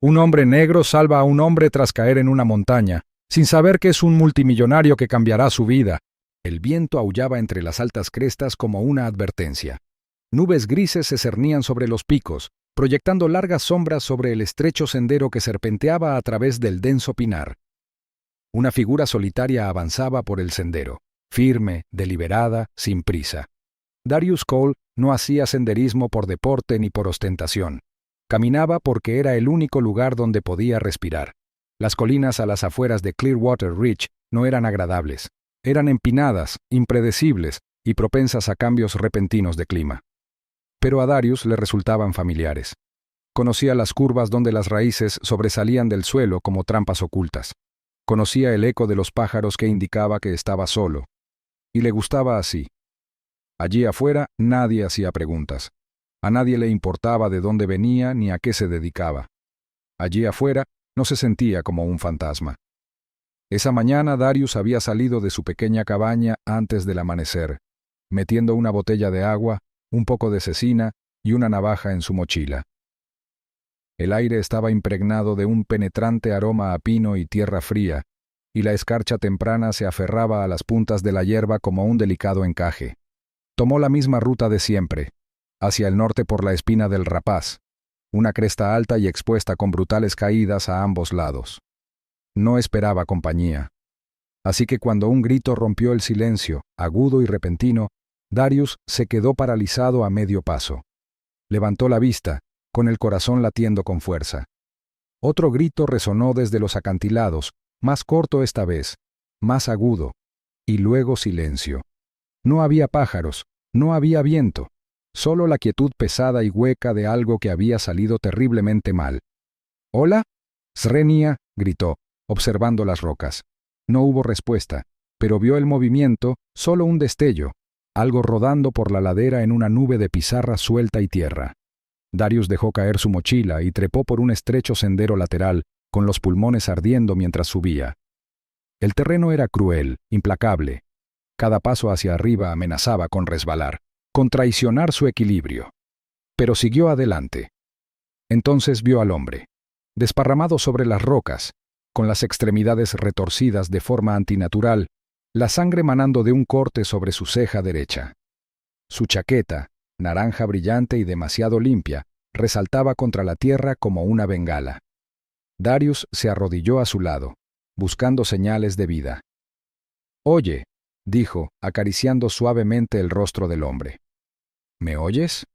Un hombre negro salva a un hombre tras caer en una montaña, sin saber que es un multimillonario que cambiará su vida. El viento aullaba entre las altas crestas como una advertencia. Nubes grises se cernían sobre los picos, proyectando largas sombras sobre el estrecho sendero que serpenteaba a través del denso pinar. Una figura solitaria avanzaba por el sendero, firme, deliberada, sin prisa. Darius Cole no hacía senderismo por deporte ni por ostentación. Caminaba porque era el único lugar donde podía respirar. Las colinas a las afueras de Clearwater Ridge no eran agradables. Eran empinadas, impredecibles y propensas a cambios repentinos de clima. Pero a Darius le resultaban familiares. Conocía las curvas donde las raíces sobresalían del suelo como trampas ocultas. Conocía el eco de los pájaros que indicaba que estaba solo. Y le gustaba así. Allí afuera nadie hacía preguntas. A nadie le importaba de dónde venía ni a qué se dedicaba. Allí afuera no se sentía como un fantasma. Esa mañana Darius había salido de su pequeña cabaña antes del amanecer, metiendo una botella de agua, un poco de cecina y una navaja en su mochila. El aire estaba impregnado de un penetrante aroma a pino y tierra fría, y la escarcha temprana se aferraba a las puntas de la hierba como un delicado encaje. Tomó la misma ruta de siempre, hacia el norte por la Espina del Rapaz, una cresta alta y expuesta con brutales caídas a ambos lados. No esperaba compañía. Así que cuando un grito rompió el silencio, agudo y repentino, Darius se quedó paralizado a medio paso. Levantó la vista, con el corazón latiendo con fuerza. Otro grito resonó desde los acantilados, más corto esta vez, más agudo, y luego silencio. No había pájaros, no había viento, solo la quietud pesada y hueca de algo que había salido terriblemente mal. «¿Hola?» «Srenia», gritó, observando las rocas. No hubo respuesta, pero vio el movimiento, solo un destello, algo rodando por la ladera en una nube de pizarra suelta y tierra. Darius dejó caer su mochila y trepó por un estrecho sendero lateral, con los pulmones ardiendo mientras subía. El terreno era cruel, implacable. Cada paso hacia arriba amenazaba con resbalar, con traicionar su equilibrio. Pero siguió adelante. Entonces vio al hombre, desparramado sobre las rocas, con las extremidades retorcidas de forma antinatural, la sangre manando de un corte sobre su ceja derecha. Su chaqueta, naranja brillante y demasiado limpia, resaltaba contra la tierra como una bengala. Darius se arrodilló a su lado, buscando señales de vida. «Oye», dijo, acariciando suavemente el rostro del hombre. «¿Me oyes?»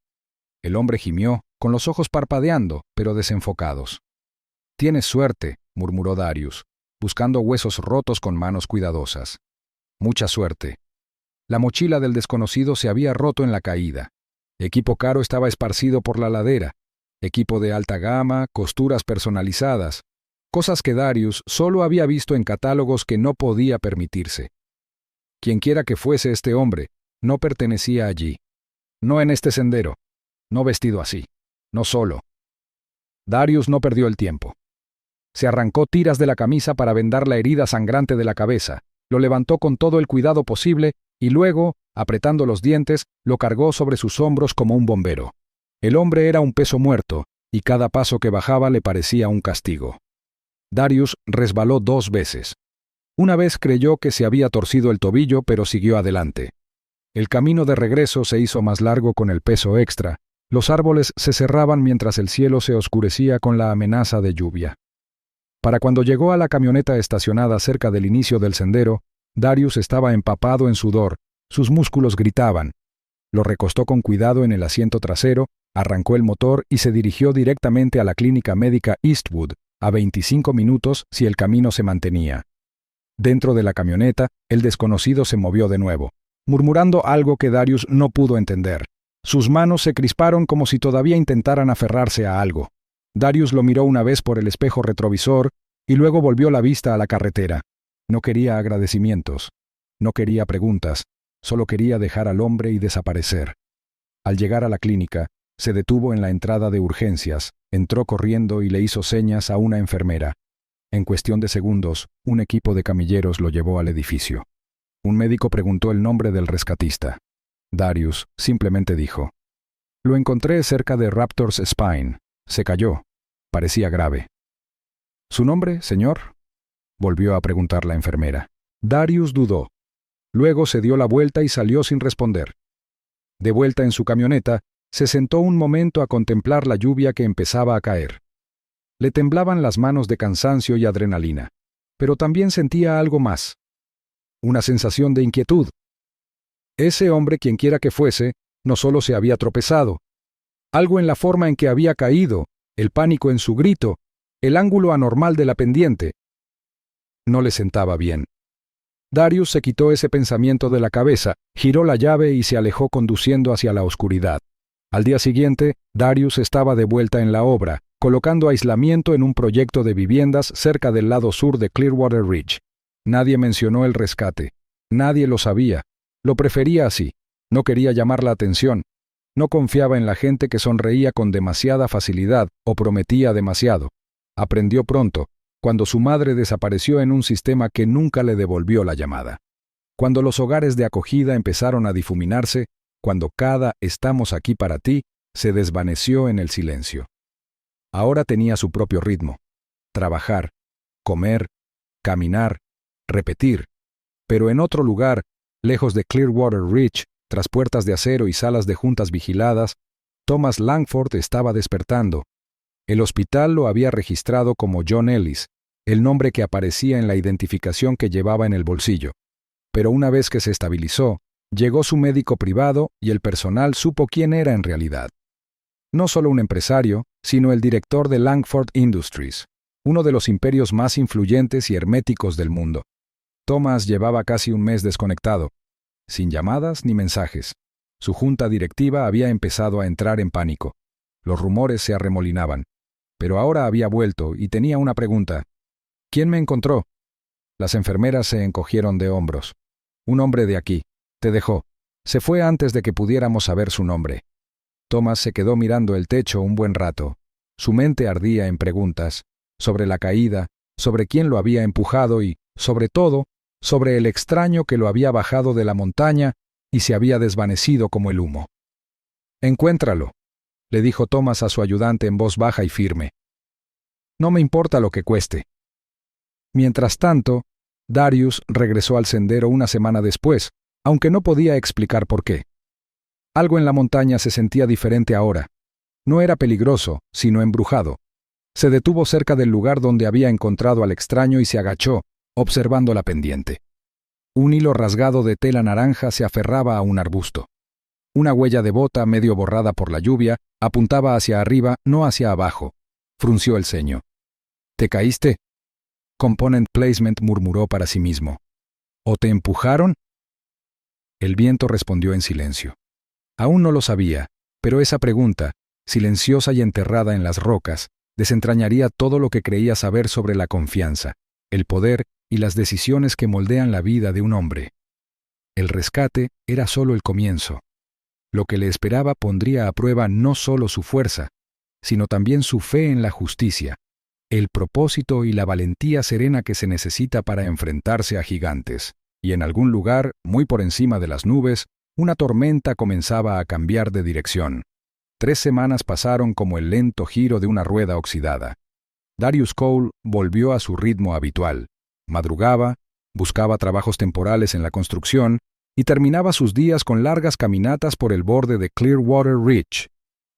El hombre gimió, con los ojos parpadeando, pero desenfocados. «Tienes suerte», murmuró Darius, buscando huesos rotos con manos cuidadosas. «Mucha suerte». La mochila del desconocido se había roto en la caída. Equipo caro estaba esparcido por la ladera. Equipo de alta gama, costuras personalizadas. Cosas que Darius solo había visto en catálogos que no podía permitirse. Quienquiera que fuese este hombre, no pertenecía allí. No en este sendero. No vestido así. No solo. Darius no perdió el tiempo. Se arrancó tiras de la camisa para vendar la herida sangrante de la cabeza, lo levantó con todo el cuidado posible y luego, apretando los dientes, lo cargó sobre sus hombros como un bombero. El hombre era un peso muerto, y cada paso que bajaba le parecía un castigo. Darius resbaló 2 veces. Una vez creyó que se había torcido el tobillo, pero siguió adelante. El camino de regreso se hizo más largo con el peso extra. Los árboles se cerraban mientras el cielo se oscurecía con la amenaza de lluvia. Para cuando llegó a la camioneta estacionada cerca del inicio del sendero, Darius estaba empapado en sudor, sus músculos gritaban. Lo recostó con cuidado en el asiento trasero, arrancó el motor y se dirigió directamente a la clínica médica Eastwood, a 25 minutos si el camino se mantenía. Dentro de la camioneta, el desconocido se movió de nuevo, murmurando algo que Darius no pudo entender. Sus manos se crisparon como si todavía intentaran aferrarse a algo. Darius lo miró una vez por el espejo retrovisor y luego volvió la vista a la carretera. No quería agradecimientos, no quería preguntas, solo quería dejar al hombre y desaparecer. Al llegar a la clínica, se detuvo en la entrada de urgencias, entró corriendo y le hizo señas a una enfermera. En cuestión de segundos, un equipo de camilleros lo llevó al edificio. Un médico preguntó el nombre del rescatista. Darius simplemente dijo: «Lo encontré cerca de Raptor's Spine. Se cayó. Parecía grave». ¿Su nombre, señor?, volvió a preguntar la enfermera. Darius dudó. Luego se dio la vuelta y salió sin responder. De vuelta en su camioneta, se sentó un momento a contemplar la lluvia que empezaba a caer. Le temblaban las manos de cansancio y adrenalina, pero también sentía algo más. Una sensación de inquietud. Ese hombre, quienquiera que fuese, no solo se había tropezado. Algo en la forma en que había caído, el pánico en su grito, el ángulo anormal de la pendiente, no le sentaba bien. Darius se quitó ese pensamiento de la cabeza, giró la llave y se alejó conduciendo hacia la oscuridad. Al día siguiente, Darius estaba de vuelta en la obra, colocando aislamiento en un proyecto de viviendas cerca del lado sur de Clearwater Ridge. Nadie mencionó el rescate. Nadie lo sabía. Lo prefería así. No quería llamar la atención. No confiaba en la gente que sonreía con demasiada facilidad o prometía demasiado. Aprendió pronto, cuando su madre desapareció en un sistema que nunca le devolvió la llamada. Cuando los hogares de acogida empezaron a difuminarse, cuando cada "estamos aquí para ti" se desvaneció en el silencio. Ahora tenía su propio ritmo. Trabajar, comer, caminar, repetir. Pero en otro lugar, lejos de Clearwater Ridge, tras puertas de acero y salas de juntas vigiladas, Thomas Langford estaba despertando. El hospital lo había registrado como John Ellis, el nombre que aparecía en la identificación que llevaba en el bolsillo. Pero una vez que se estabilizó, llegó su médico privado y el personal supo quién era en realidad. No solo un empresario, sino el director de Langford Industries, uno de los imperios más influyentes y herméticos del mundo. Thomas llevaba casi un mes desconectado, sin llamadas ni mensajes. Su junta directiva había empezado a entrar en pánico. Los rumores se arremolinaban. Pero ahora había vuelto y tenía una pregunta. ¿Quién me encontró? Las enfermeras se encogieron de hombros. Un hombre de aquí. Te dejó. Se fue antes de que pudiéramos saber su nombre. Thomas se quedó mirando el techo un buen rato. Su mente ardía en preguntas, sobre la caída, sobre quién lo había empujado y, sobre todo, sobre el extraño que lo había bajado de la montaña y se había desvanecido como el humo. «Encuéntralo», le dijo Thomas a su ayudante en voz baja y firme. «No me importa lo que cueste». Mientras tanto, Darius regresó al sendero una semana después, aunque no podía explicar por qué. Algo en la montaña se sentía diferente ahora. No era peligroso, sino embrujado. Se detuvo cerca del lugar donde había encontrado al extraño y se agachó, observando la pendiente. Un hilo rasgado de tela naranja se aferraba a un arbusto. Una huella de bota, medio borrada por la lluvia, apuntaba hacia arriba, no hacia abajo. Frunció el ceño. «¿Te caíste?», Component Placement murmuró para sí mismo. «¿O te empujaron?». El viento respondió en silencio. Aún no lo sabía, pero esa pregunta, silenciosa y enterrada en las rocas, desentrañaría todo lo que creía saber sobre la confianza, el poder y las decisiones que moldean la vida de un hombre. El rescate era solo el comienzo. Lo que le esperaba pondría a prueba no solo su fuerza, sino también su fe en la justicia, el propósito y la valentía serena que se necesita para enfrentarse a gigantes. Y en algún lugar, muy por encima de las nubes, una tormenta comenzaba a cambiar de dirección. 3 semanas pasaron como el lento giro de una rueda oxidada. Darius Cole volvió a su ritmo habitual. Madrugaba, buscaba trabajos temporales en la construcción y terminaba sus días con largas caminatas por el borde de Clearwater Ridge.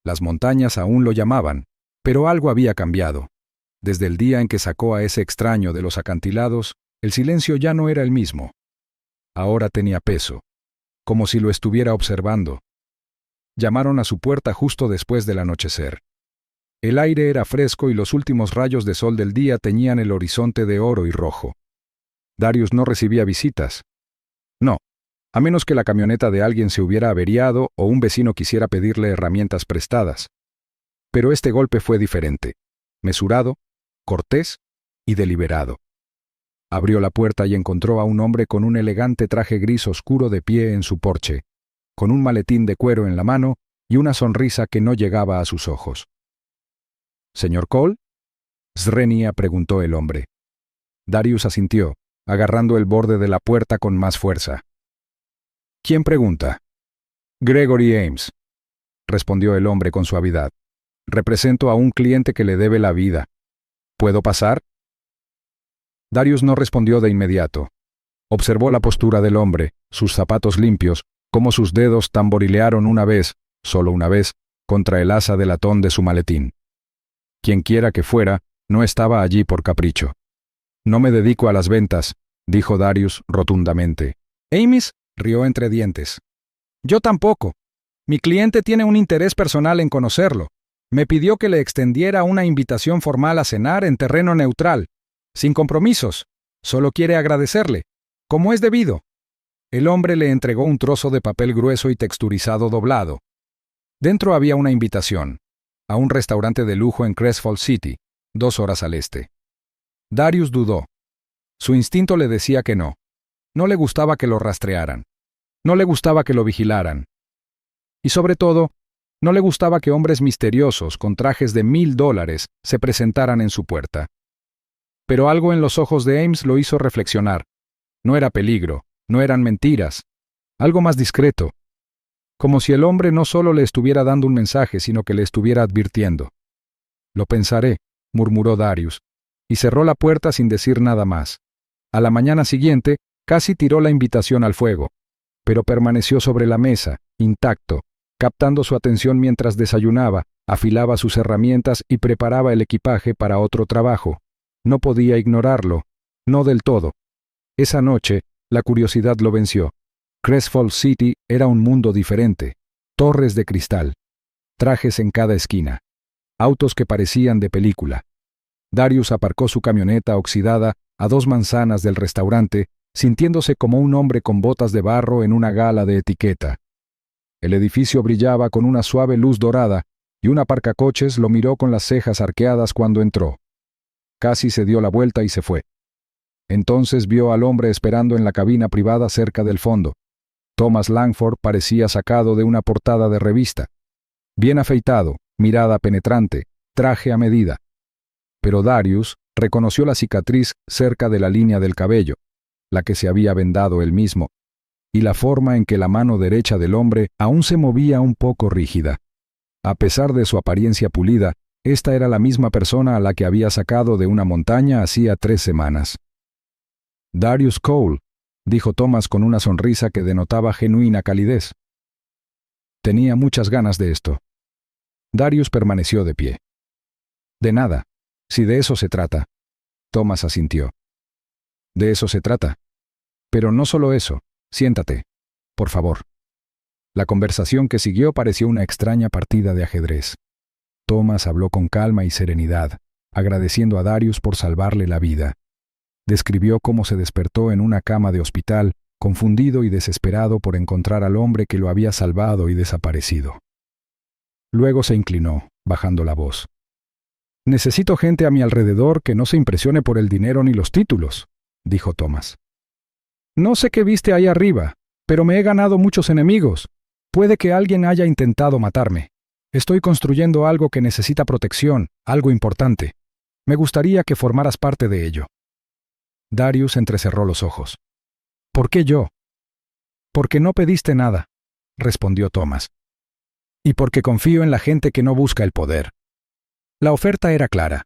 Las montañas aún lo llamaban, pero algo había cambiado. Desde el día en que sacó a ese extraño de los acantilados, el silencio ya no era el mismo. Ahora tenía peso, como si lo estuviera observando. Llamaron a su puerta justo después del anochecer. El aire era fresco y los últimos rayos de sol del día teñían el horizonte de oro y rojo. Darius no recibía visitas. No, a menos que la camioneta de alguien se hubiera averiado o un vecino quisiera pedirle herramientas prestadas. Pero este golpe fue diferente, mesurado, cortés y deliberado. Abrió la puerta y encontró a un hombre con un elegante traje gris oscuro de pie en su porche, con un maletín de cuero en la mano y una sonrisa que no llegaba a sus ojos. «¿Señor Cole?», Srenia preguntó el hombre. Darius asintió, agarrando el borde de la puerta con más fuerza. «¿Quién pregunta?». «Gregory Ames», respondió el hombre con suavidad. «Represento a un cliente que le debe la vida. ¿Puedo pasar?». Darius no respondió de inmediato. Observó la postura del hombre, sus zapatos limpios, cómo sus dedos tamborilearon una vez, solo una vez, contra el asa de latón de su maletín. Quienquiera que fuera, no estaba allí por capricho. No me dedico a las ventas, dijo Darius rotundamente. Amis rió entre dientes. Yo tampoco. Mi cliente tiene un interés personal en conocerlo. Me pidió que le extendiera una invitación formal a cenar en terreno neutral, sin compromisos. Solo quiere agradecerle, como es debido. El hombre le entregó un trozo de papel grueso y texturizado doblado. Dentro había una invitación, a un restaurante de lujo en Crestfall City, 2 horas al este. Darius dudó. Su instinto le decía que no. No le gustaba que lo rastrearan. No le gustaba que lo vigilaran. Y sobre todo, no le gustaba que hombres misteriosos con trajes de $1000 se presentaran en su puerta. Pero algo en los ojos de Ames lo hizo reflexionar. No era peligro, no eran mentiras. Algo más discreto. Como si el hombre no solo le estuviera dando un mensaje, sino que le estuviera advirtiendo. Lo pensaré, murmuró Darius, y cerró la puerta sin decir nada más. A la mañana siguiente, casi tiró la invitación al fuego, pero permaneció sobre la mesa, intacto, captando su atención mientras desayunaba, afilaba sus herramientas y preparaba el equipaje para otro trabajo. No podía ignorarlo, no del todo. Esa noche, la curiosidad lo venció. Crestfall City era un mundo diferente. Torres de cristal, trajes en cada esquina, autos que parecían de película. Darius aparcó su camioneta oxidada a 2 manzanas del restaurante, sintiéndose como un hombre con botas de barro en una gala de etiqueta. El edificio brillaba con una suave luz dorada, y un aparcacoches lo miró con las cejas arqueadas cuando entró. Casi se dio la vuelta y se fue. Entonces vio al hombre esperando en la cabina privada cerca del fondo. Thomas Langford parecía sacado de una portada de revista. Bien afeitado, mirada penetrante, traje a medida. Pero Darius reconoció la cicatriz cerca de la línea del cabello, la que se había vendado él mismo, y la forma en que la mano derecha del hombre aún se movía un poco rígida. A pesar de su apariencia pulida, esta era la misma persona a la que había sacado de una montaña hacía 3 semanas. Darius Cole, dijo Thomas con una sonrisa que denotaba genuina calidez. Tenía muchas ganas de esto. Darius permaneció de pie. De nada, si de eso se trata. Thomas asintió. De eso se trata. Pero no solo eso. Siéntate, por favor. La conversación que siguió pareció una extraña partida de ajedrez. Thomas habló con calma y serenidad, agradeciendo a Darius por salvarle la vida. Describió cómo se despertó en una cama de hospital, confundido y desesperado por encontrar al hombre que lo había salvado y desaparecido. Luego se inclinó, bajando la voz. Necesito gente a mi alrededor que no se impresione por el dinero ni los títulos, dijo Thomas. No sé qué viste ahí arriba, pero me he ganado muchos enemigos. Puede que alguien haya intentado matarme. Estoy construyendo algo que necesita protección, algo importante. Me gustaría que formaras parte de ello. Darius entrecerró los ojos. ¿Por qué yo? Porque no pediste nada, respondió Thomas. Y porque confío en la gente que no busca el poder. La oferta era clara.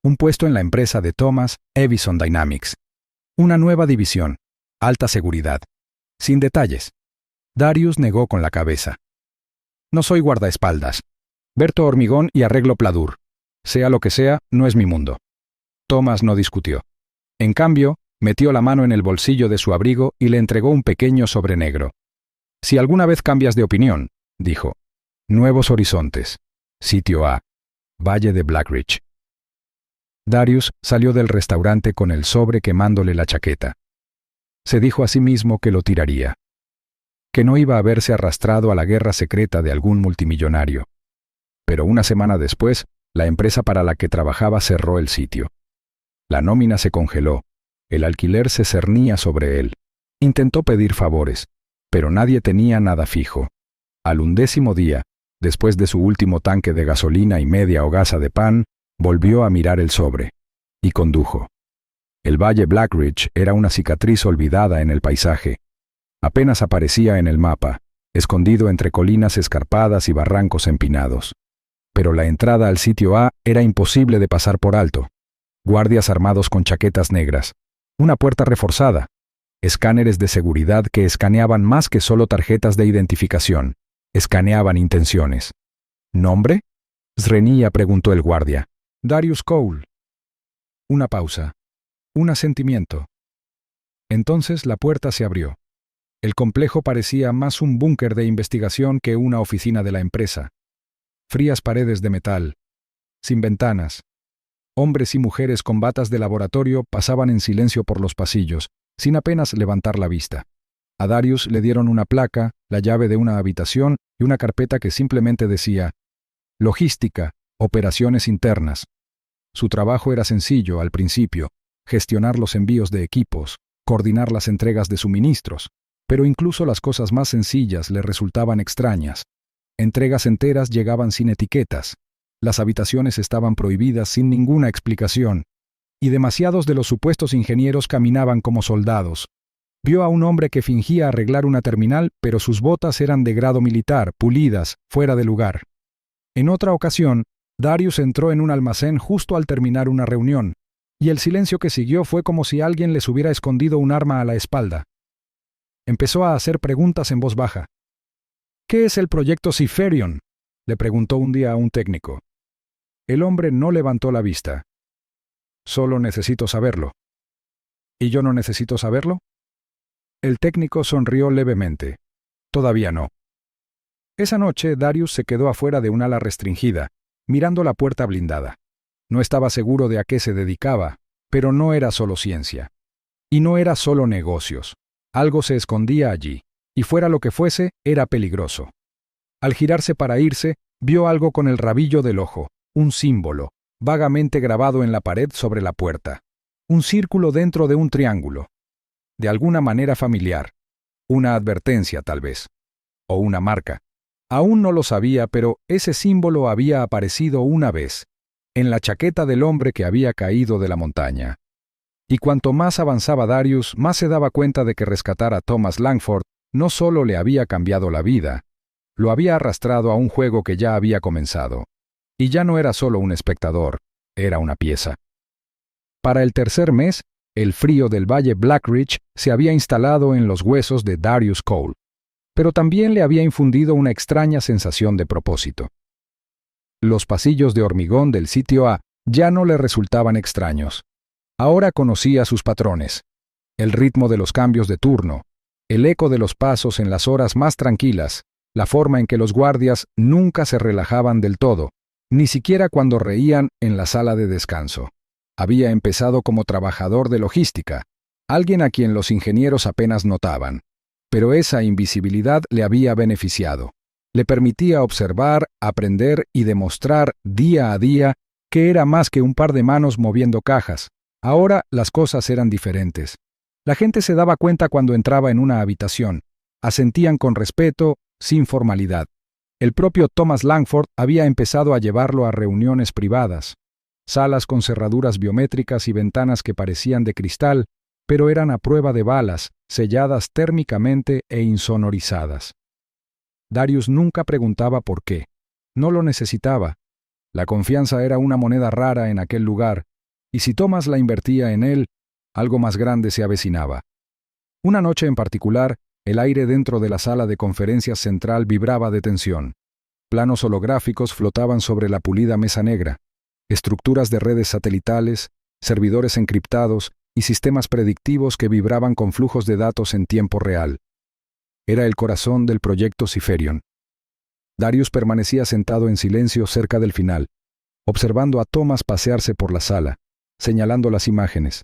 Un puesto en la empresa de Thomas, Evison Dynamics. Una nueva división. Alta seguridad. Sin detalles. Darius negó con la cabeza. No soy guardaespaldas. Verto hormigón y arreglo pladur. Sea lo que sea, no es mi mundo. Thomas no discutió. En cambio, metió la mano en el bolsillo de su abrigo y le entregó un pequeño sobre negro. Si alguna vez cambias de opinión, dijo. Nuevos horizontes. Sitio A. Valle de Black Ridge. Darius salió del restaurante con el sobre quemándole la chaqueta. Se dijo a sí mismo que lo tiraría. Que no iba a verse arrastrado a la guerra secreta de algún multimillonario. Pero una semana después, la empresa para la que trabajaba cerró el sitio. La nómina se congeló. El alquiler se cernía sobre él. Intentó pedir favores, pero nadie tenía nada fijo. Al 11º día, después de su último tanque de gasolina y media hogaza de pan, volvió a mirar el sobre. Y condujo. El valle Black Ridge era una cicatriz olvidada en el paisaje. Apenas aparecía en el mapa, escondido entre colinas escarpadas y barrancos empinados. Pero la entrada al sitio A era imposible de pasar por alto. guardias armados con chaquetas negras, una puerta reforzada, escáneres de seguridad que escaneaban más que solo tarjetas de identificación, escaneaban intenciones. ¿Nombre? Srenia, preguntó el guardia. Darius Cole. Una pausa. Un asentimiento. Entonces la puerta se abrió. El complejo parecía más un búnker de investigación que una oficina de la empresa. Frías paredes de metal, sin ventanas. Hombres y mujeres con batas de laboratorio pasaban en silencio por los pasillos, sin apenas levantar la vista. A Darius le dieron una placa, la llave de una habitación y una carpeta que simplemente decía Logística, operaciones internas. Su trabajo era sencillo al principio, gestionar los envíos de equipos, coordinar las entregas de suministros, pero incluso las cosas más sencillas le resultaban extrañas. Entregas enteras llegaban sin etiquetas, las habitaciones estaban prohibidas sin ninguna explicación, y demasiados de los supuestos ingenieros caminaban como soldados. Vio a un hombre que fingía arreglar una terminal, pero sus botas eran de grado militar, pulidas, fuera de lugar. En otra ocasión, Darius entró en un almacén justo al terminar una reunión, y el silencio que siguió fue como si alguien les hubiera escondido un arma a la espalda. Empezó a hacer preguntas en voz baja. ¿Qué es el proyecto Cypherion?, le preguntó un día a un técnico. El hombre no levantó la vista. Solo necesito saberlo. ¿Y yo no necesito saberlo? El técnico sonrió levemente. Todavía no. Esa noche, Darius se quedó afuera de un ala restringida, mirando la puerta blindada. No estaba seguro de a qué se dedicaba, pero no era solo ciencia. Y no era solo negocios. Algo se escondía allí, y fuera lo que fuese, era peligroso. Al girarse para irse, vio algo con el rabillo del ojo, un símbolo, vagamente grabado en la pared sobre la puerta. Un círculo dentro de un triángulo. De alguna manera familiar. Una advertencia, tal vez. O una marca. Aún no lo sabía, pero ese símbolo había aparecido una vez, en la chaqueta del hombre que había caído de la montaña. Y cuanto más avanzaba Darius, más se daba cuenta de que rescatar a Thomas Langford no solo le había cambiado la vida, lo había arrastrado a un juego que ya había comenzado. Y ya no era solo un espectador, era una pieza. Para el tercer mes, el frío del valle Black Ridge se había instalado en los huesos de Darius Cole, pero también le había infundido una extraña sensación de propósito. Los pasillos de hormigón del sitio A ya no le resultaban extraños. Ahora conocía sus patrones, el ritmo de los cambios de turno, el eco de los pasos en las horas más tranquilas, la forma en que los guardias nunca se relajaban del todo, ni siquiera cuando reían en la sala de descanso. Había empezado como trabajador de logística, alguien a quien los ingenieros apenas notaban. Pero esa invisibilidad le había beneficiado. Le permitía observar, aprender y demostrar día a día que era más que un par de manos moviendo cajas. Ahora las cosas eran diferentes. La gente se daba cuenta cuando entraba en una habitación. Asentían con respeto, sin formalidad. El propio Thomas Langford había empezado a llevarlo a reuniones privadas. Salas con cerraduras biométricas y ventanas que parecían de cristal, pero eran a prueba de balas, selladas térmicamente e insonorizadas. Darius nunca preguntaba por qué. No lo necesitaba. La confianza era una moneda rara en aquel lugar, y si Thomas la invertía en él, algo más grande se avecinaba. Una noche en particular, el aire dentro de la sala de conferencias central vibraba de tensión. Planos holográficos flotaban sobre la pulida mesa negra, estructuras de redes satelitales, servidores encriptados, y sistemas predictivos que vibraban con flujos de datos en tiempo real. Era el corazón del proyecto Cypherion. Darius permanecía sentado en silencio cerca del final, observando a Thomas pasearse por la sala, señalando las imágenes.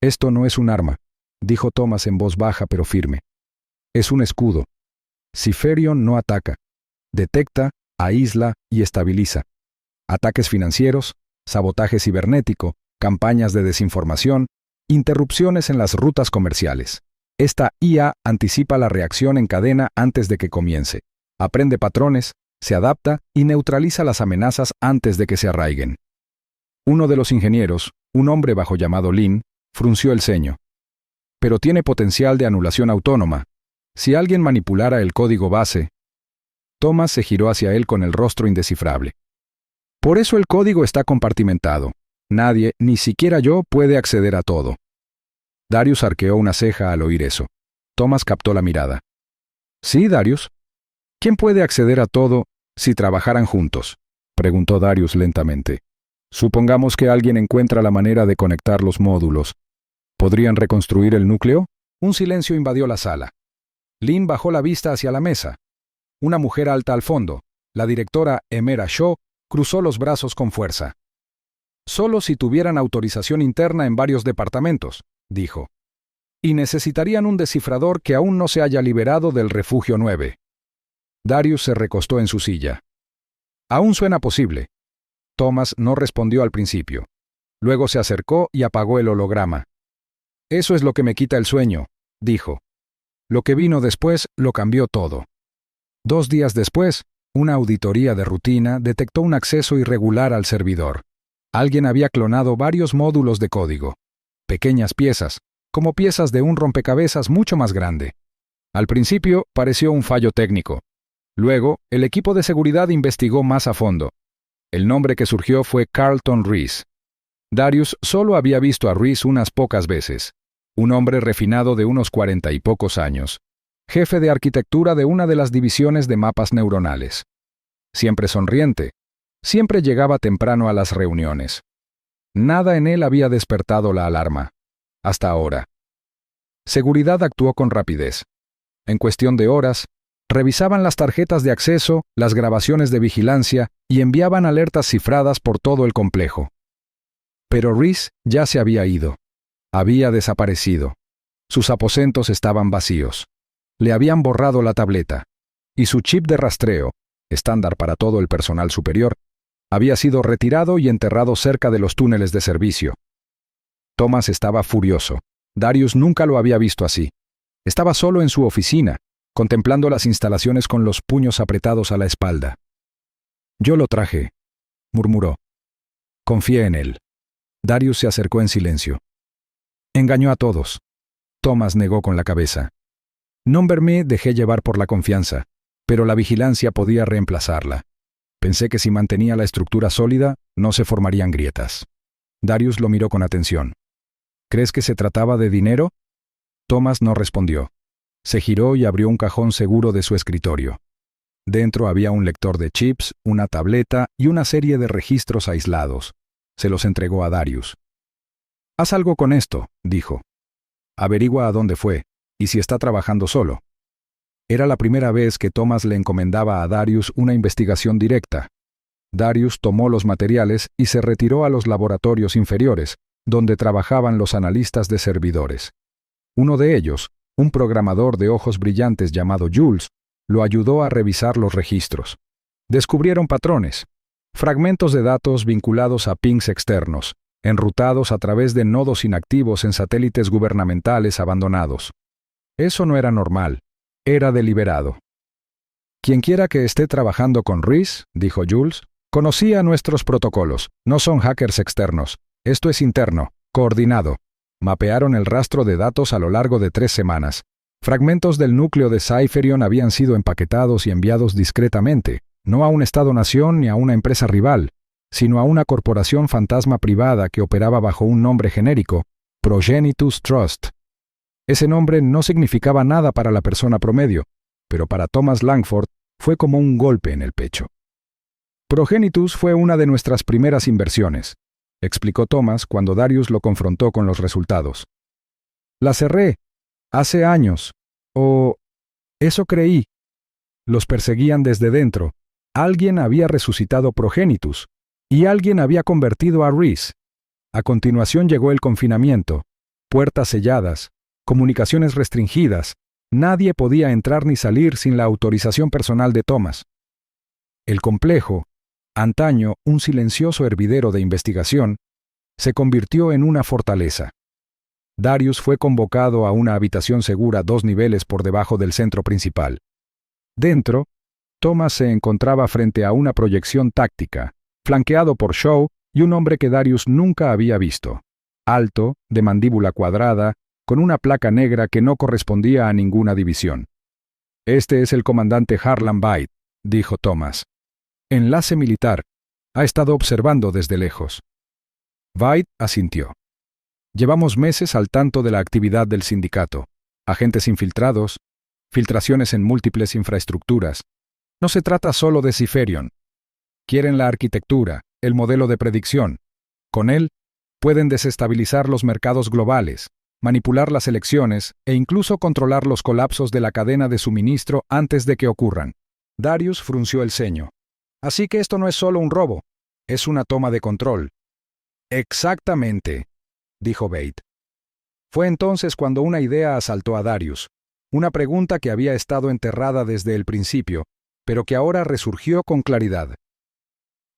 «Esto no es un arma», dijo Thomas en voz baja pero firme. «Es un escudo. Cypherion no ataca. Detecta, aísla y estabiliza. Ataques financieros, sabotaje cibernético, campañas de desinformación, interrupciones en las rutas comerciales. Esta IA anticipa la reacción en cadena antes de que comience. Aprende patrones, se adapta y neutraliza las amenazas antes de que se arraiguen». Uno de los ingenieros, un hombre bajo llamado Lin, frunció el ceño. «Pero tiene potencial de anulación autónoma. Si alguien manipulara el código base...» Thomas se giró hacia él con el rostro indescifrable. «Por eso el código está compartimentado. Nadie, ni siquiera yo, puede acceder a todo. Darius arqueó una ceja al oír eso. Thomas captó la mirada. ¿Sí, Darius? ¿Quién puede acceder a todo si trabajaran juntos?, preguntó Darius lentamente. Supongamos que alguien encuentra la manera de conectar los módulos. ¿Podrían reconstruir el núcleo? Un silencio invadió la sala. Lynn bajó la vista hacia la mesa. Una mujer alta al fondo, la directora Emera Shaw, cruzó los brazos con fuerza. Solo si tuvieran autorización interna en varios departamentos, dijo. Y necesitarían un descifrador que aún no se haya liberado del refugio 9. Darius se recostó en su silla. Aún suena posible. Thomas no respondió al principio. Luego se acercó y apagó el holograma. Eso es lo que me quita el sueño, dijo. Lo que vino después lo cambió todo. 2 días después, una auditoría de rutina detectó un acceso irregular al servidor. Alguien había clonado varios módulos de código. Pequeñas piezas, como piezas de un rompecabezas mucho más grande. Al principio pareció un fallo técnico. Luego, el equipo de seguridad investigó más a fondo. El nombre que surgió fue Carlton Reese. Darius solo había visto a Reese unas pocas veces. Un hombre refinado de unos 40 y pocos años. Jefe de arquitectura de una de las divisiones de mapas neuronales. Siempre sonriente. Siempre llegaba temprano a las reuniones. Nada en él había despertado la alarma. Hasta ahora. Seguridad actuó con rapidez. En cuestión de horas, revisaban las tarjetas de acceso, las grabaciones de vigilancia y enviaban alertas cifradas por todo el complejo. Pero Reese ya se había ido. Había desaparecido. Sus aposentos estaban vacíos. Le habían borrado la tableta. Y su chip de rastreo, estándar para todo el personal superior, había sido retirado y enterrado cerca de los túneles de servicio. Thomas estaba furioso. Darius nunca lo había visto así. Estaba solo en su oficina, contemplando las instalaciones con los puños apretados a la espalda. «Yo lo traje», murmuró. «Confié en él». Darius se acercó en silencio. «Engañó a todos». Thomas negó con la cabeza. «No me dejé llevar por la confianza, pero la vigilancia podía reemplazarla. Pensé que si mantenía la estructura sólida, no se formarían grietas». Darius lo miró con atención. «¿Crees que se trataba de dinero?» Thomas no respondió. Se giró y abrió un cajón seguro de su escritorio. Dentro había un lector de chips, una tableta y una serie de registros aislados. Se los entregó a Darius. «Haz algo con esto», dijo. «Averigua a dónde fue, y si está trabajando solo». Era la primera vez que Thomas le encomendaba a Darius una investigación directa. Darius tomó los materiales y se retiró a los laboratorios inferiores, donde trabajaban los analistas de servidores. Uno de ellos, un programador de ojos brillantes llamado Jules, lo ayudó a revisar los registros. Descubrieron patrones, fragmentos de datos vinculados a pings externos, enrutados a través de nodos inactivos en satélites gubernamentales abandonados. Eso no era normal, era deliberado. «Quienquiera que esté trabajando con Reese», dijo Jules, «conocía nuestros protocolos. No son hackers externos. Esto es interno, coordinado». Mapearon el rastro de datos a lo largo de 3 semanas. Fragmentos del núcleo de Cypherion habían sido empaquetados y enviados discretamente, no a un Estado-nación ni a una empresa rival, sino a una corporación fantasma privada que operaba bajo un nombre genérico, Progenitus Trust. Ese nombre no significaba nada para la persona promedio, pero para Thomas Langford fue como un golpe en el pecho. «Progenitus fue una de nuestras primeras inversiones», explicó Thomas cuando Darius lo confrontó con los resultados. «La cerré. Hace años. O eso creí. Los perseguían desde dentro. Alguien había resucitado Progenitus. Y alguien había convertido a Reese. A continuación llegó el confinamiento. Puertas selladas. Comunicaciones restringidas. Nadie podía entrar ni salir sin la autorización personal de Thomas. El complejo, antaño un silencioso hervidero de investigación, se convirtió en una fortaleza. Darius fue convocado a una habitación segura 2 niveles por debajo del centro principal. Dentro, Thomas se encontraba frente a una proyección táctica, flanqueado por Shaw y un hombre que Darius nunca había visto. Alto, de mandíbula cuadrada, con una placa negra que no correspondía a ninguna división. «Este es el comandante Harlan Byte», dijo Thomas. «Enlace militar. Ha estado observando desde lejos». Veidt asintió. Llevamos meses al tanto de la actividad del sindicato. Agentes infiltrados, filtraciones en múltiples infraestructuras. No se trata solo de Ciferion. Quieren la arquitectura, el modelo de predicción. Con él, pueden desestabilizar los mercados globales, manipular las elecciones e incluso controlar los colapsos de la cadena de suministro antes de que ocurran. Darius frunció el ceño. Así que esto no es solo un robo, es una toma de control. Exactamente, dijo Veidt. Fue entonces cuando una idea asaltó a Darius, una pregunta que había estado enterrada desde el principio, pero que ahora resurgió con claridad.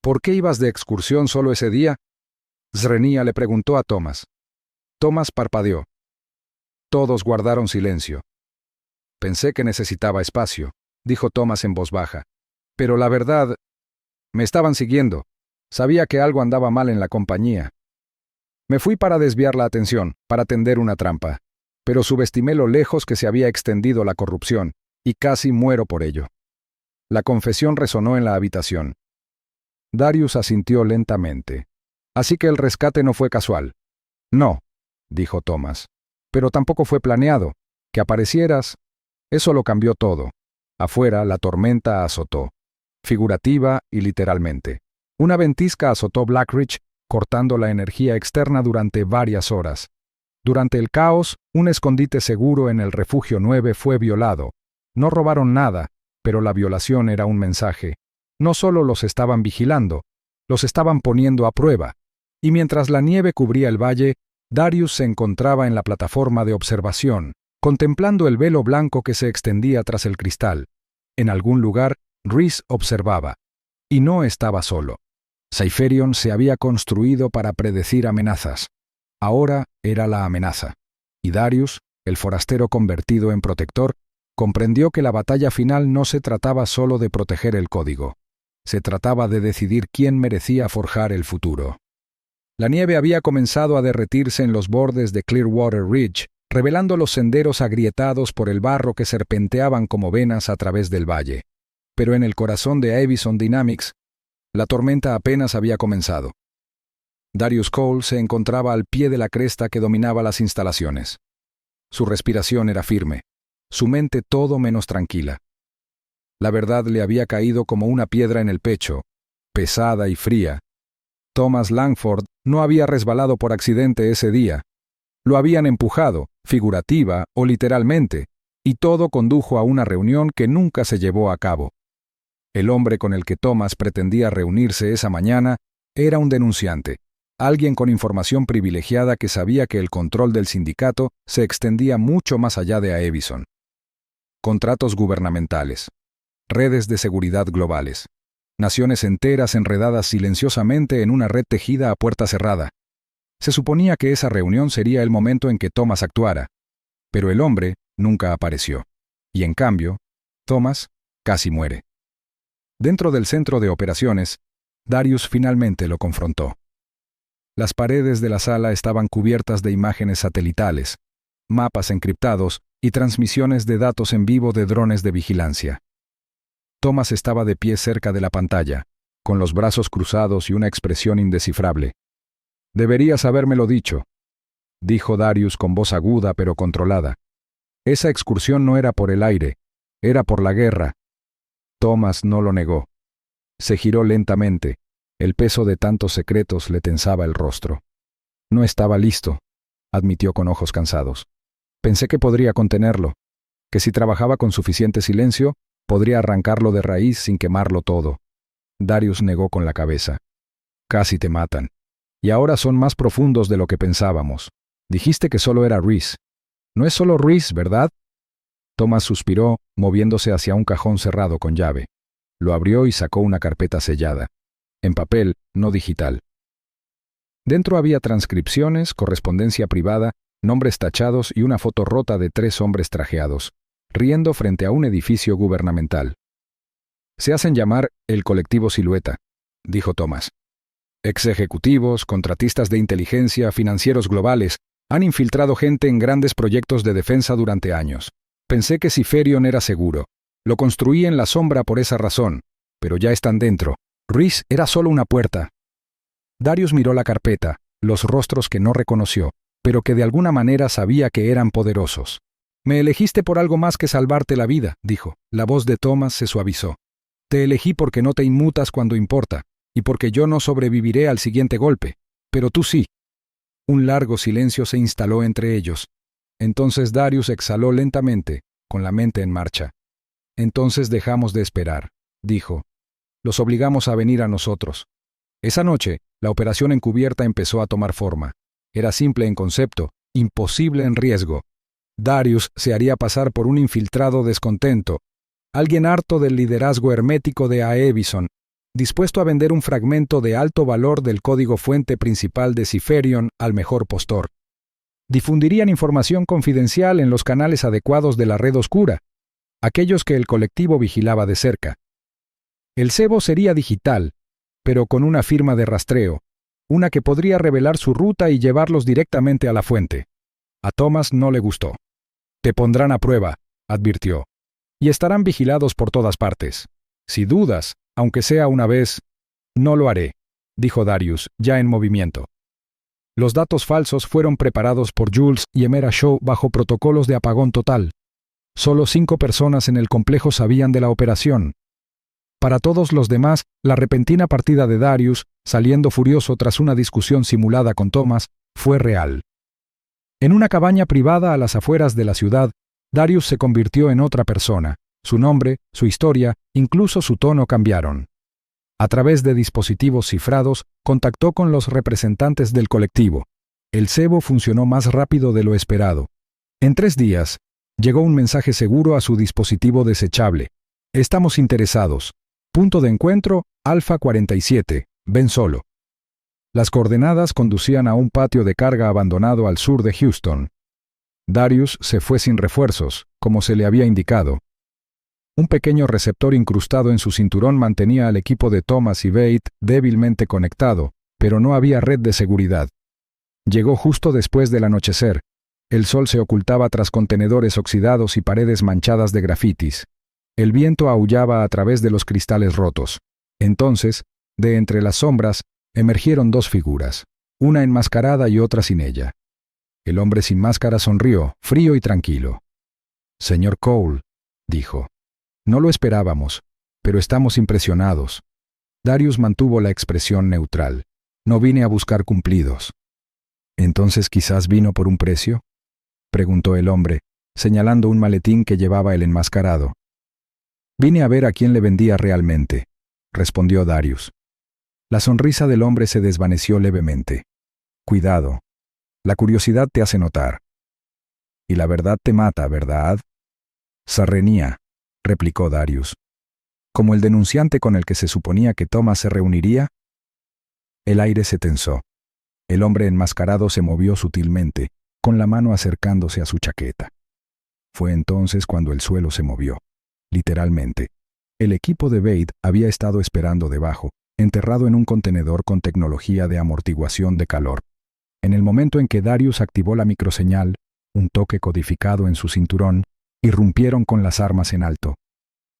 ¿Por qué ibas de excursión solo ese día? Zrenia le preguntó a Thomas. Thomas parpadeó. Todos guardaron silencio. Pensé que necesitaba espacio, dijo Thomas en voz baja. Pero la verdad, me estaban siguiendo. Sabía que algo andaba mal en la compañía. Me fui para desviar la atención, para tender una trampa. Pero subestimé lo lejos que se había extendido la corrupción, y casi muero por ello. La confesión resonó en la habitación. Darius asintió lentamente. Así que el rescate no fue casual. No, dijo Thomas. Pero tampoco fue planeado. Que aparecieras, eso lo cambió todo. Afuera, la tormenta azotó. Figurativa y literalmente. Una ventisca azotó Blackridge, cortando la energía externa durante varias horas. Durante el caos, un escondite seguro en el Refugio 9 fue violado. No robaron nada, pero la violación era un mensaje. No solo los estaban vigilando, los estaban poniendo a prueba. Y mientras la nieve cubría el valle, Darius se encontraba en la plataforma de observación, contemplando el velo blanco que se extendía tras el cristal. En algún lugar, Rhys observaba. Y no estaba solo. Ciferion se había construido para predecir amenazas. Ahora era la amenaza. Y Darius, el forastero convertido en protector, comprendió que la batalla final no se trataba solo de proteger el código. Se trataba de decidir quién merecía forjar el futuro. La nieve había comenzado a derretirse en los bordes de Clearwater Ridge, revelando los senderos agrietados por el barro que serpenteaban como venas a través del valle. Pero en el corazón de Avison Dynamics, la tormenta apenas había comenzado. Darius Cole se encontraba al pie de la cresta que dominaba las instalaciones. Su respiración era firme, su mente todo menos tranquila. La verdad le había caído como una piedra en el pecho, pesada y fría. Thomas Langford no había resbalado por accidente ese día. Lo habían empujado, figurativa o literalmente, y todo condujo a una reunión que nunca se llevó a cabo. El hombre con el que Thomas pretendía reunirse esa mañana era un denunciante, alguien con información privilegiada que sabía que el control del sindicato se extendía mucho más allá de Avison. Contratos gubernamentales, redes de seguridad globales, naciones enteras enredadas silenciosamente en una red tejida a puerta cerrada. Se suponía que esa reunión sería el momento en que Thomas actuara, pero el hombre nunca apareció. Y en cambio, Thomas casi muere. Dentro del centro de operaciones, Darius finalmente lo confrontó. Las paredes de la sala estaban cubiertas de imágenes satelitales, mapas encriptados y transmisiones de datos en vivo de drones de vigilancia. Thomas estaba de pie cerca de la pantalla, con los brazos cruzados y una expresión indescifrable. «Deberías habérmelo dicho», dijo Darius con voz aguda pero controlada. «Esa excursión no era por el aire, era por la guerra». Thomas no lo negó. Se giró lentamente. El peso de tantos secretos le tensaba el rostro. «No estaba listo», admitió con ojos cansados. «Pensé que podría contenerlo, que si trabajaba con suficiente silencio, podría arrancarlo de raíz sin quemarlo todo». Darius negó con la cabeza. «Casi te matan. Y ahora son más profundos de lo que pensábamos. Dijiste que solo era Rhys. No es solo Rhys, ¿verdad?» Thomas suspiró, moviéndose hacia un cajón cerrado con llave. Lo abrió y sacó una carpeta sellada. En papel, no digital. Dentro había transcripciones, correspondencia privada, nombres tachados y una foto rota de 3 hombres trajeados, riendo frente a un edificio gubernamental. «Se hacen llamar el Colectivo Silueta», dijo Thomas. «Ex ejecutivos, contratistas de inteligencia, financieros globales, han infiltrado gente en grandes proyectos de defensa durante años. Pensé que Ciferion era seguro. Lo construí en la sombra por esa razón, pero ya están dentro. Rhys era solo una puerta». Darius miró la carpeta, los rostros que no reconoció, pero que de alguna manera sabía que eran poderosos. «Me elegiste por algo más que salvarte la vida», dijo. La voz de Thomas se suavizó. «Te elegí porque no te inmutas cuando importa, y porque yo no sobreviviré al siguiente golpe. Pero tú sí». Un largo silencio se instaló entre ellos. Entonces Darius exhaló lentamente, con la mente en marcha. «Entonces dejamos de esperar», dijo. «Los obligamos a venir a nosotros». Esa noche, la operación encubierta empezó a tomar forma. Era simple en concepto, imposible en riesgo. Darius se haría pasar por un infiltrado descontento, alguien harto del liderazgo hermético de Aebison, dispuesto a vender un fragmento de alto valor del código fuente principal de Ciferion al mejor postor. Difundirían información confidencial en los canales adecuados de la red oscura, aquellos que el colectivo vigilaba de cerca. El cebo sería digital, pero con una firma de rastreo, una que podría revelar su ruta y llevarlos directamente a la fuente. A Thomas no le gustó. «Te pondrán a prueba», advirtió, «y estarán vigilados por todas partes. Si dudas, aunque sea una vez...». «No lo haré», dijo Darius, ya en movimiento. Los datos falsos fueron preparados por Jules y Emera Shaw bajo protocolos de apagón total. Solo 5 personas en el complejo sabían de la operación. Para todos los demás, la repentina partida de Darius, saliendo furioso tras una discusión simulada con Thomas, fue real. En una cabaña privada a las afueras de la ciudad, Darius se convirtió en otra persona. Su nombre, su historia, incluso su tono cambiaron. A través de dispositivos cifrados, contactó con los representantes del colectivo. El cebo funcionó más rápido de lo esperado. En 3 días, llegó un mensaje seguro a su dispositivo desechable. «Estamos interesados. Punto de encuentro, Alfa 47. Ven solo». Las coordenadas conducían a un patio de carga abandonado al sur de Houston. Darius se fue sin refuerzos, como se le había indicado. Un pequeño receptor incrustado en su cinturón mantenía al equipo de Thomas y Bate débilmente conectado, pero no había red de seguridad. Llegó justo después del anochecer. El sol se ocultaba tras contenedores oxidados y paredes manchadas de grafitis. El viento aullaba a través de los cristales rotos. Entonces, de entre las sombras, emergieron 2 figuras, una enmascarada y otra sin ella. El hombre sin máscara sonrió, frío y tranquilo. «Señor Cole», dijo. «No lo esperábamos, pero estamos impresionados». Darius mantuvo la expresión neutral. «No vine a buscar cumplidos». «¿Entonces quizás vino por un precio?», preguntó el hombre, señalando un maletín que llevaba el enmascarado. «Vine a ver a quién le vendía realmente», respondió Darius. La sonrisa del hombre se desvaneció levemente. «Cuidado. La curiosidad te hace notar. Y la verdad te mata, ¿verdad?». «Sarrenía», replicó Darius. «¿Como el denunciante con el que se suponía que Thomas se reuniría?». El aire se tensó. El hombre enmascarado se movió sutilmente, con la mano acercándose a su chaqueta. Fue entonces cuando el suelo se movió. Literalmente. El equipo de Bate había estado esperando debajo, enterrado en un contenedor con tecnología de amortiguación de calor. En el momento en que Darius activó la microseñal, un toque codificado en su cinturón, irrumpieron con las armas en alto.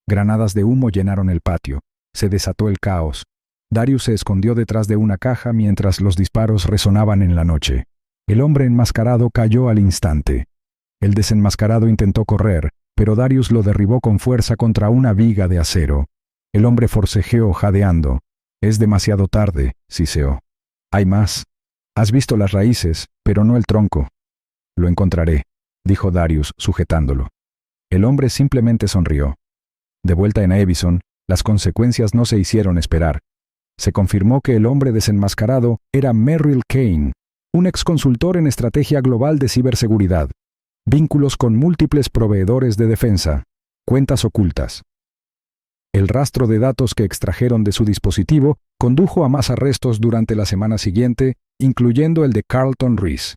Granadas de humo llenaron el patio. Se desató el caos. Darius se escondió detrás de una caja mientras los disparos resonaban en la noche. El hombre enmascarado cayó al instante. El desenmascarado intentó correr, pero Darius lo derribó con fuerza contra una viga de acero. El hombre forcejeó jadeando. «Es demasiado tarde», siseó. «Hay más. Has visto las raíces, pero no el tronco». «Lo encontraré», dijo Darius, sujetándolo. El hombre simplemente sonrió. De vuelta en Aebison, las consecuencias no se hicieron esperar. Se confirmó que el hombre desenmascarado era Merrill Kane, un exconsultor en estrategia global de ciberseguridad. Vínculos con múltiples proveedores de defensa. Cuentas ocultas. El rastro de datos que extrajeron de su dispositivo condujo a más arrestos durante la semana siguiente, incluyendo el de Carlton Reese.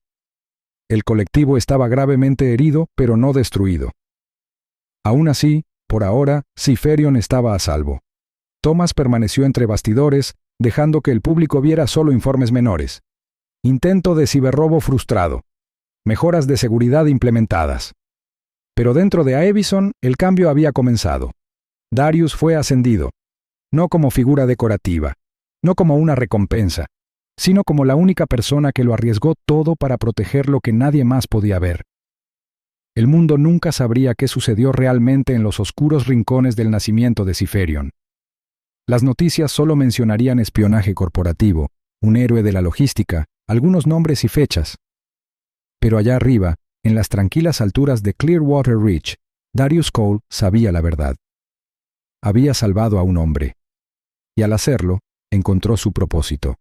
El colectivo estaba gravemente herido, pero no destruido. Aún así, por ahora, Ciferion estaba a salvo. Thomas permaneció entre bastidores, dejando que el público viera solo informes menores. Intento de ciberrobo frustrado. Mejoras de seguridad implementadas. Pero dentro de Aebison, el cambio había comenzado. Darius fue ascendido. No como figura decorativa, no como una recompensa, sino como la única persona que lo arriesgó todo para proteger lo que nadie más podía ver. El mundo nunca sabría qué sucedió realmente en los oscuros rincones del nacimiento de Ciferion. Las noticias solo mencionarían espionaje corporativo, un héroe de la logística, algunos nombres y fechas. Pero allá arriba, en las tranquilas alturas de Clearwater Reach, Darius Cole sabía la verdad. Había salvado a un hombre. Y al hacerlo, encontró su propósito.